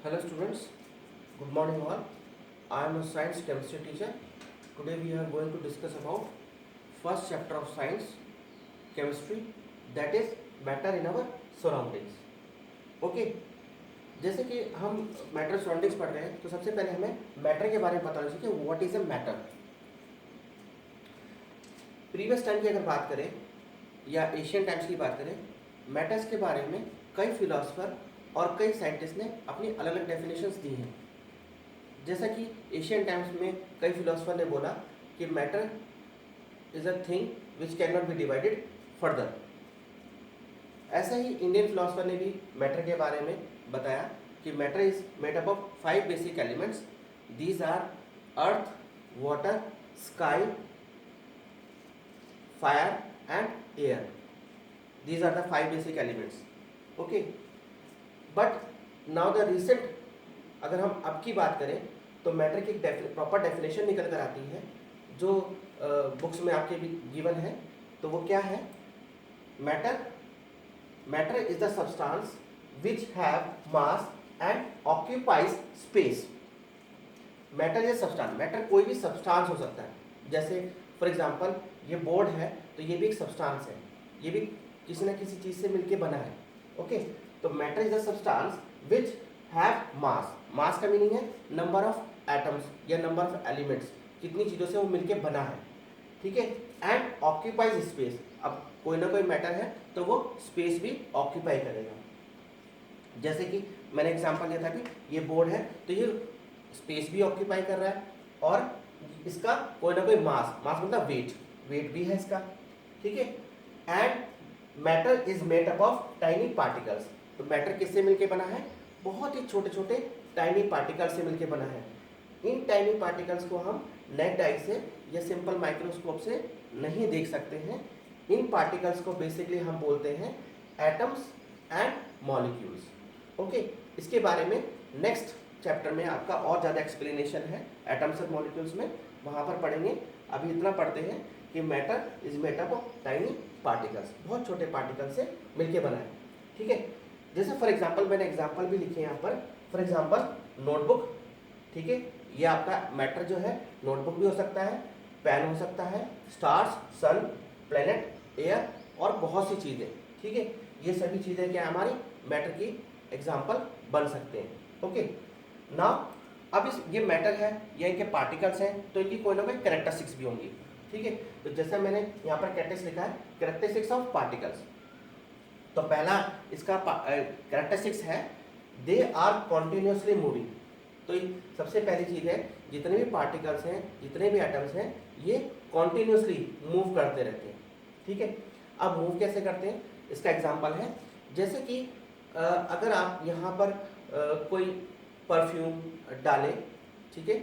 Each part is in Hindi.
Hello students, good morning all. I am a science chemistry teacher. Today we are going to discuss about first chapter of science chemistry, that is matter in our surroundings. Okay, जैसे कि हम मैटर सराउंडिंग्स पढ़ रहे हैं तो सबसे पहले हमें मैटर के बारे में बताना चाहिए कि what is a matter. Previous time की अगर बात करें या एशियन टाइम्स की बात करें, मैटर्स के बारे में कई फिलोसफर और कई साइंटिस्ट ने अपनी अलग अलग डेफिनेशंस दी हैं। जैसा कि एशियन टाइम्स में कई फिलोसफर ने बोला कि matter is a thing which can not be divided further. ऐसा ही इंडियन फिलोसफर ने भी मैटर के बारे में बताया कि matter is made up of 5 basic elements. These are earth, water, sky, fire and air. These are the 5 basic elements. Okay, but now the recent, अगर हम अब की बात करें तो मैटर की प्रॉपर डेफिनेशन निकल कर आती है जो बुक्स में आपके भी गिवन है। तो वो क्या है? Matter is the substance which have mass and occupies space. Matter is substance, matter कोई भी सब्सटेंस हो सकता है। जैसे फॉर एग्जांपल ये बोर्ड है तो ये भी एक सब्सटेंस है, ये भी किसी न किसी चीज से मिलके बना है। ओके, तो matter is the substance which have mass. Mass का मीनिंग है नंबर ऑफ एटम्स या नंबर ऑफ एलिमेंट्स, कितनी चीजों से वो मिलके बना है। ठीक है, एंड ऑक्यूपाइज स्पेस। अब कोई ना कोई मैटर है तो वो स्पेस भी ऑक्यूपाई करेगा। जैसे कि मैंने एग्जांपल दिया था कि ये बोर्ड है तो ये स्पेस भी ऑक्यूपाई कर रहा है और इसका कोई ना कोई मास, मास मतलब वेट भी है इसका। ठीक है, and matter is made up of tiny particles. तो मैटर किससे मिलके बना है? बहुत ही छोटे छोटे टाइनी पार्टिकल्स से मिलके बना है। इन टाइनी पार्टिकल्स को हम नेक्ड आई से या सिंपल माइक्रोस्कोप से नहीं देख सकते हैं। इन पार्टिकल्स को बेसिकली हम बोलते हैं एटम्स एंड मॉलिक्यूल्स। ओके, इसके बारे में नेक्स्ट चैप्टर में आपका और ज़्यादा एक्सप्लेनेशन है एटम्स और मॉलिक्यूल्स में, वहाँ पर पढ़ेंगे। अभी इतना पढ़ते हैं कि matter is made up of tiny particles, बहुत छोटे पार्टिकल से मिलके बना है। ठीक है, जैसे फॉर एग्जांपल मैंने एग्जांपल भी लिखे यहाँ पर। For example notebook. ठीक है, ये आपका मैटर जो है नोटबुक भी हो सकता है, पेन हो सकता है, स्टार्स, सन, प्लेनेट, एयर और बहुत सी चीज़ें। ठीक है, ये सभी चीज़ें क्या हमारी मैटर की एग्जाम्पल बन सकते हैं। ओके, नाउ अब इस ये मैटर है या इनके पार्टिकल्स हैं तो इनकी कोई ना कोई कैरेक्टरिस्टिक्स भी होंगी। ठीक है, तो जैसा मैंने यहाँ पर कैरेक्टरिस्टिक्स लिखा है, कैरेक्टरिस्टिक्स ऑफ पार्टिकल्स। तो पहला इसका कैरेक्टरिस्टिक्स है दे आर कॉन्टिन्यूसली मूविंग। तो सबसे पहली चीज़ है जितने भी पार्टिकल्स हैं, जितने भी एटम्स हैं, ये कॉन्टिन्यूसली मूव करते रहते हैं। ठीक है, अब मूव कैसे करते हैं इसका एग्जाम्पल है, जैसे कि अगर आप यहाँ पर कोई परफ्यूम डालें, ठीक है,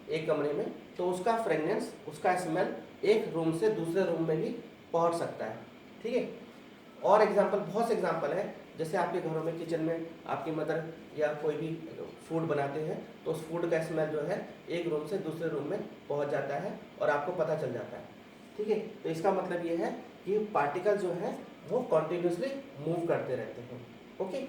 एक कमरे में, तो उसका फ्रेगनेंस, उसका स्मेल एक रूम से दूसरे रूम में भी पहुंच सकता है। ठीक है, और एग्जांपल, बहुत से एग्जांपल है, जैसे आपके घरों में किचन में आपकी मदर या कोई भी फूड बनाते हैं तो उस फूड का स्मेल जो है एक रूम से दूसरे रूम में पहुंच जाता है और आपको पता चल जाता है। ठीक है, तो इसका मतलब ये है कि पार्टिकल जो है वो कॉन्टिन्यूसली मूव करते रहते हैं। ओके,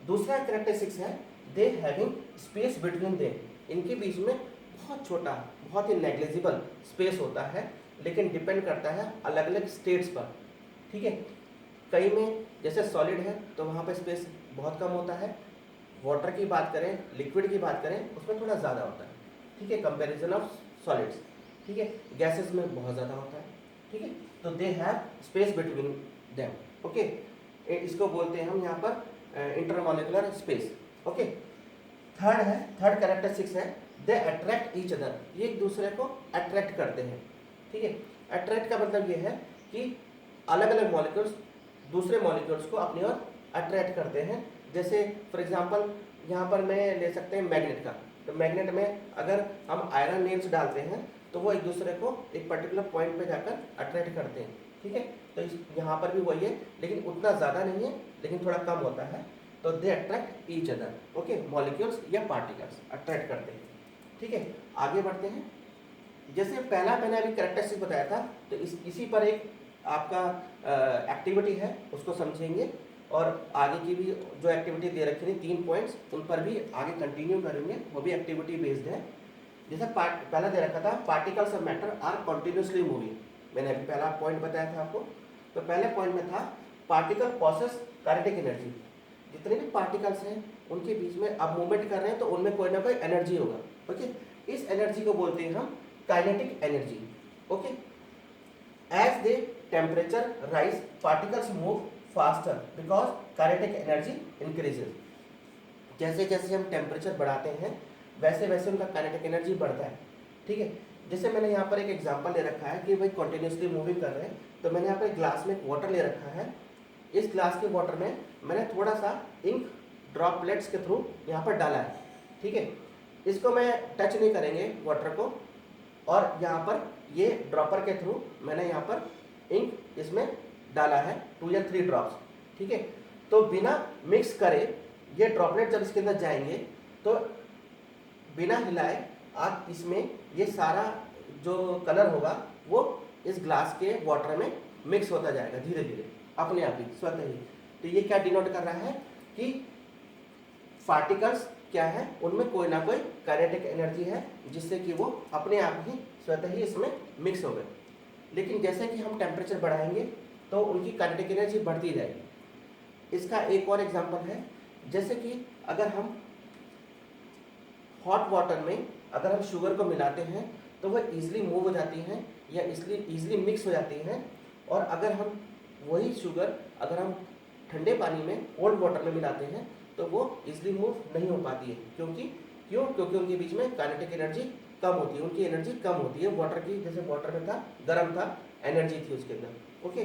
दूसरा कैरेक्टरिस्टिक्स है they having space between them. इनके बीच में बहुत छोटा, बहुत ही नेग्लिजिबल स्पेस होता है, लेकिन डिपेंड करता है अलग अलग स्टेट्स पर। ठीक है, कई में जैसे सॉलिड है तो वहाँ पर स्पेस बहुत कम होता है। वाटर की बात करें, लिक्विड की बात करें, उसमें थोड़ा ज़्यादा होता है। ठीक है, कंपैरिजन ऑफ सॉलिड्स। ठीक है, गैसेस में बहुत ज़्यादा होता है। ठीक है, तो they have space between them. Okay, इसको बोलते हैं हम यहाँ पर intermolecular space. Okay, third characteristics है दे अट्रैक्ट ईच अदर। ये एक दूसरे को अट्रैक्ट करते हैं। ठीक है, अट्रैक्ट का मतलब ये है कि अलग अलग मॉलिक्यूल्स दूसरे मॉलिक्यूल्स को अपनी ओर अट्रैक्ट करते हैं। जैसे फॉर एग्जांपल यहाँ पर मैं ले सकते हैं मैग्नेट का। तो मैग्नेट में अगर हम आयरन नेल्स डालते हैं तो वो एक दूसरे को एक पर्टिकुलर पॉइंट पे जाकर अट्रैक्ट करते हैं। ठीक है, तो यहाँ पर भी वही है, लेकिन उतना ज़्यादा नहीं है, लेकिन थोड़ा कम होता है। तो they attract each other. Okay, molecules या पार्टिकल्स अट्रैक्ट करते हैं। ठीक है, आगे बढ़ते हैं। जैसे पहला मैंने अभी कैरेक्टरिस्टिक बताया था, तो इसी पर एक आपका एक्टिविटी है, उसको समझेंगे। और आगे की भी जो एक्टिविटी दे रखी थी 3 पॉइंट्स, उन पर भी आगे कंटिन्यू करेंगे, वो भी एक्टिविटी बेस्ड है। जैसे पहला दे रखा था particles of matter are continuously moving, मैंने अभी पहला पॉइंट बताया था आपको। तो पहले पॉइंट में था पार्टिकल पॉसेस काइनेटिक एनर्जी, जितने भी पार्टिकल्स हैं उनके बीच में आप मूवमेंट कर रहे हैं तो उनमें कोई ना कोई एनर्जी होगा। ओके, इस एनर्जी को बोलते हैं हम kinetic energy. Okay, as the temperature rise particles move faster because kinetic energy increases. जैसे जैसे हम टेम्परेचर बढ़ाते हैं वैसे वैसे उनका काइनेटिक एनर्जी बढ़ता है। ठीक है, जैसे मैंने यहाँ पर एक एग्जांपल ले रखा है कि भाई कंटिन्यूसली मूविंग कर रहे हैं, तो मैंने यहाँ पर ग्लास में वाटर ले रखा है। इस ग्लास के वाटर में मैंने थोड़ा सा इंक ड्रॉपलेट्स के थ्रू यहाँ पर डाला है। ठीक है, इसको मैं टच नहीं करेंगे वाटर को, और यहाँ पर ये ड्रॉपर के थ्रू मैंने यहाँ पर इंक इसमें डाला है 2 या 3 ड्रॉप्स। ठीक है, तो बिना मिक्स करे ये ड्रॉपलेट जब इसके अंदर जाएंगे तो बिना हिलाए आप इसमें ये सारा जो कलर होगा वो इस ग्लास के वाटर में मिक्स होता जाएगा धीरे धीरे अपने आप ही स्वतः ही। तो ये क्या डिनोट कर रहा है कि पार्टिकल्स क्या है, उनमें कोई ना कोई काइनेटिक एनर्जी है जिससे कि वो अपने आप ही स्वतः ही इसमें मिक्स हो गए। लेकिन जैसे कि हम टेम्परेचर बढ़ाएंगे तो उनकी काइनेटिक एनर्जी बढ़ती जाएगी। इसका एक और एग्जांपल है, जैसे कि अगर हम हॉट वाटर में अगर हम शुगर को मिलाते हैं तो वह ईजिली मूव हो जाती हैं या इसलिए ईजिली मिक्स हो जाती हैं, और अगर हम वही शुगर अगर हम ठंडे पानी में कोल्ड वाटर में मिलाते हैं तो वो ईजिली मूव नहीं हो पाती है। क्योंकि उनके बीच में काइनेटिक एनर्जी कम होती है, उनकी एनर्जी कम होती है वाटर की। जैसे वाटर में था गर्म था, एनर्जी थी उसके अंदर। ओके,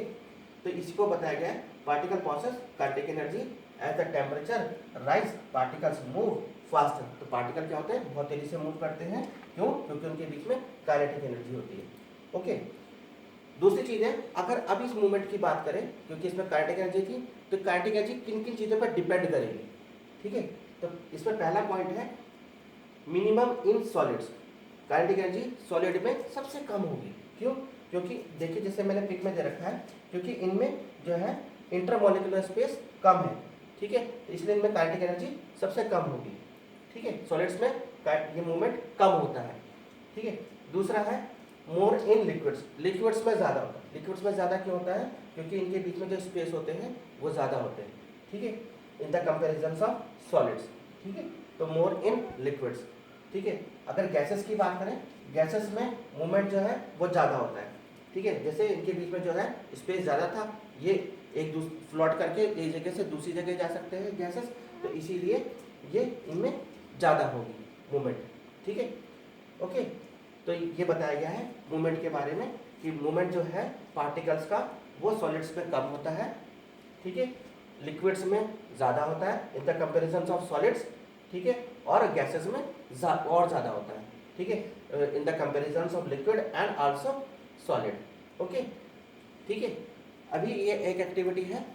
तो इसको बताया गया है particle process kinetic energy as the temperature rise particles move faster. तो पार्टिकल क्या होते हैं, बहुत तेजी से मूव करते हैं। क्यों? क्योंकि उनके बीच में काइनेटिक एनर्जी होती है। ओके, दूसरी चीज है, अगर अब इस मूवमेंट की बात करें, क्योंकि इसमें काइनेटिक एनर्जी थी, तो काइनेटिक एनर्जी किन किन चीज़ों पर डिपेंड करेगी। ठीक है, तो इसमें पहला पॉइंट है minimum in solids. Kinetic energy solid में सबसे कम होगी। क्यों? क्योंकि देखिए जैसे मैंने पिक में दे रखा है, क्योंकि इनमें जो है इंटरमोलिकुलर स्पेस कम है। ठीक है, तो इसलिए इनमें काइनेटिक एनर्जी सबसे कम होगी। ठीक है, सॉलिड्स में ये मूवमेंट कम होता है। ठीक है, दूसरा है मोर इन लिक्विड्स। लिक्विड्स में ज़्यादा होता है। लिक्विड्स में ज़्यादा क्यों होता है? क्योंकि इनके बीच में जो स्पेस होते हैं वो ज़्यादा होते हैं। ठीक है, in the comparison of solids. ठीक है, तो मोर इन लिक्विड्स। ठीक है, अगर गैसेस की बात करें, गैसेस में मूवमेंट जो है वो ज़्यादा होता है। ठीक है, जैसे इनके बीच में जो है स्पेस ज़्यादा था, ये एक फ्लोट करके एक जगह से दूसरी जगह जा सकते हैं गैसेस, तो इसीलिए ये इनमें ज़्यादा होगी मूवमेंट। ठीक है, ओके, तो ये बताया गया है मूवमेंट के बारे में कि मूवमेंट जो है पार्टिकल्स का वो सॉलिड्स में कम होता है। ठीक है, लिक्विड्स में ज़्यादा होता है in the comparison of solids. ठीक है, और गैसेस में और ज़्यादा होता है। ठीक है, in the comparison of liquid and also solid. Okay, ठीक है, अभी ये एक एक्टिविटी है।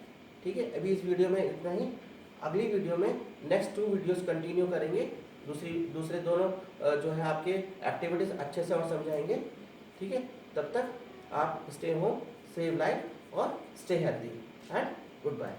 ठीक है, अभी इस वीडियो में इतना ही। अगली वीडियो में नेक्स्ट 2 वीडियोस कंटिन्यू करेंगे। दूसरे दोनों जो है आपके एक्टिविटीज़ अच्छे से और समझाएंगे। ठीक है, तब तक आप स्टे होम, सेव लाइफ और stay healthy and good bye.